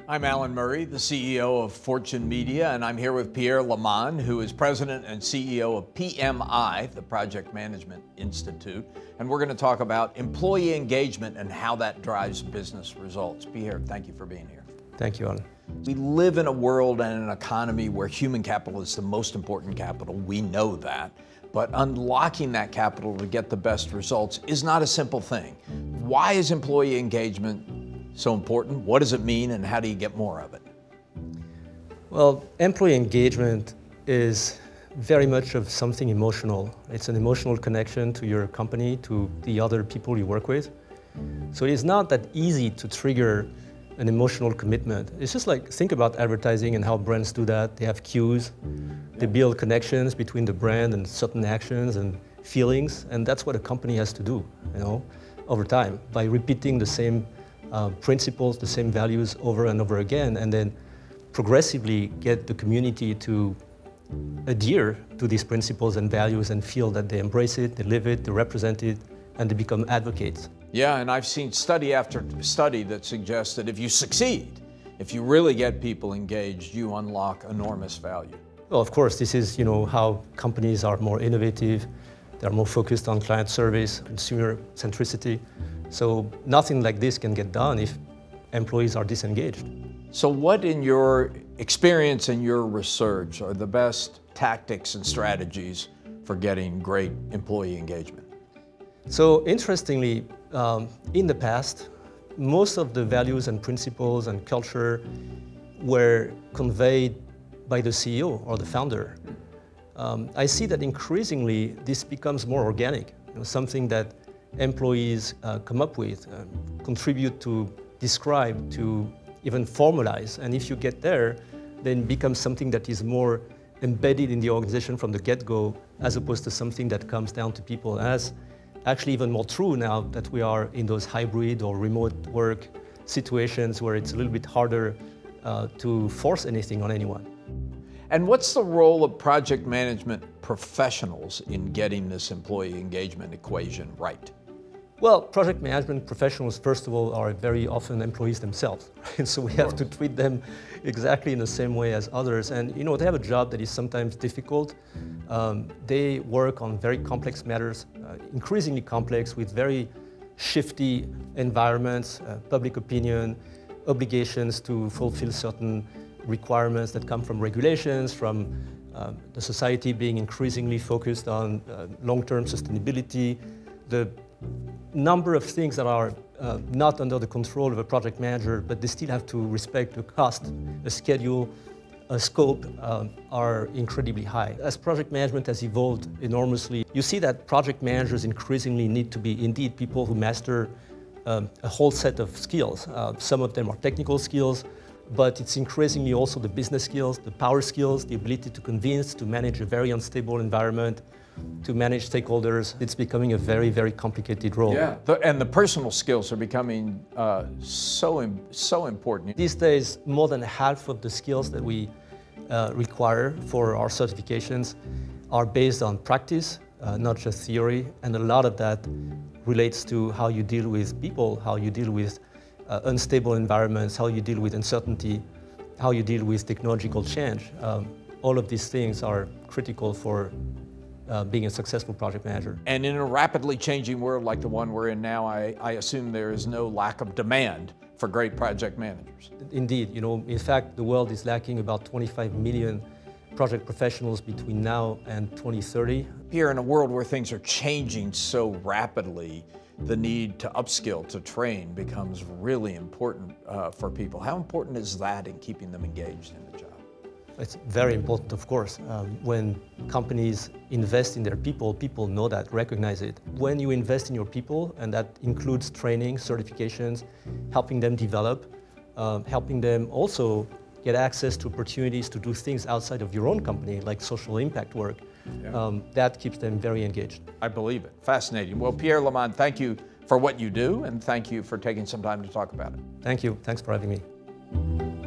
I'm Alan Murray, the CEO of Fortune Media, and I'm here with Pierre Le Manh, who is President and CEO of PMI, the Project Management Institute. And we're going to talk about employee engagement and how that drives business results. Pierre, thank you for being here. Thank you, Alan. We live in a world and an economy where human capital is the most important capital. We know that. But unlocking that capital to get the best results is not a simple thing. Why is employee engagement so important? What does it mean, and how do you get more of it? Well, employee engagement is very much of something emotional. It's an emotional connection to your company, to the other people you work with. So it's not that easy to trigger an emotional commitment. It's just like, think about advertising and how brands do that. They have cues, they build connections between the brand and certain actions and feelings, and that's what a company has to do, over time, by repeating the same principles, the same values over and over again, and then progressively get the community to adhere to these principles and values and feel that they embrace it, they live it, they represent it, and they become advocates. Yeah, and I've seen study after study that suggests that if you succeed, if you really get people engaged, you unlock enormous value. Well, of course, this is how companies are more innovative, they're more focused on client service, consumer centricity. So nothing like this can get done if employees are disengaged. So what, in your experience and your research, are the best tactics and strategies for getting great employee engagement? So interestingly, in the past, most of the values and principles and culture were conveyed by the CEO or the founder. I see that increasingly this becomes more organic, something that employees come up with, contribute to, describe, to even formalize. And if you get there, then it becomes something that is more embedded in the organization from the get-go, as opposed to something that comes down to people. And that's actually even more true now that we are in those hybrid or remote work situations where it's a little bit harder to force anything on anyone. And what's the role of project management professionals in getting this employee engagement equation right? Well, project management professionals, first of all, are very often employees themselves. Right? So we have to treat them exactly in the same way as others. And they have a job that is sometimes difficult. They work on very complex matters, increasingly complex, with very shifty environments, public opinion, obligations to fulfill certain requirements that come from regulations, from the society being increasingly focused on long-term sustainability. The number of things that are not under the control of a project manager, but they still have to respect the cost, the schedule, a scope are incredibly high. As project management has evolved enormously, you see that project managers increasingly need to be indeed people who master a whole set of skills. Some of them are technical skills, but it's increasingly also the business skills, the power skills, the ability to convince, to manage a very unstable environment, to manage stakeholders. It's becoming a very, very complicated role. Yeah, and the personal skills are becoming so important. These days, more than half of the skills that we require for our certifications are based on practice, not just theory, and a lot of that relates to how you deal with people, how you deal with unstable environments, how you deal with uncertainty, how you deal with technological change. All of these things are critical for being a successful project manager. And in a rapidly changing world like the one we're in now, I assume there is no lack of demand for great project managers. Indeed, in fact, the world is lacking about 25 million project professionals between now and 2030. Here, in a world where things are changing so rapidly, the need to upskill, to train, becomes really important for people. How important is that in keeping them engaged in the job? It's very important, of course. When companies invest in their people, people know that, recognize it. When you invest in your people, and that includes training, certifications, helping them develop, helping them also get access to opportunities to do things outside of your own company, like social impact work, that keeps them very engaged. I believe it. Fascinating. Well, Pierre Le Manh, thank you for what you do, and thank you for taking some time to talk about it. Thank you. Thanks for having me.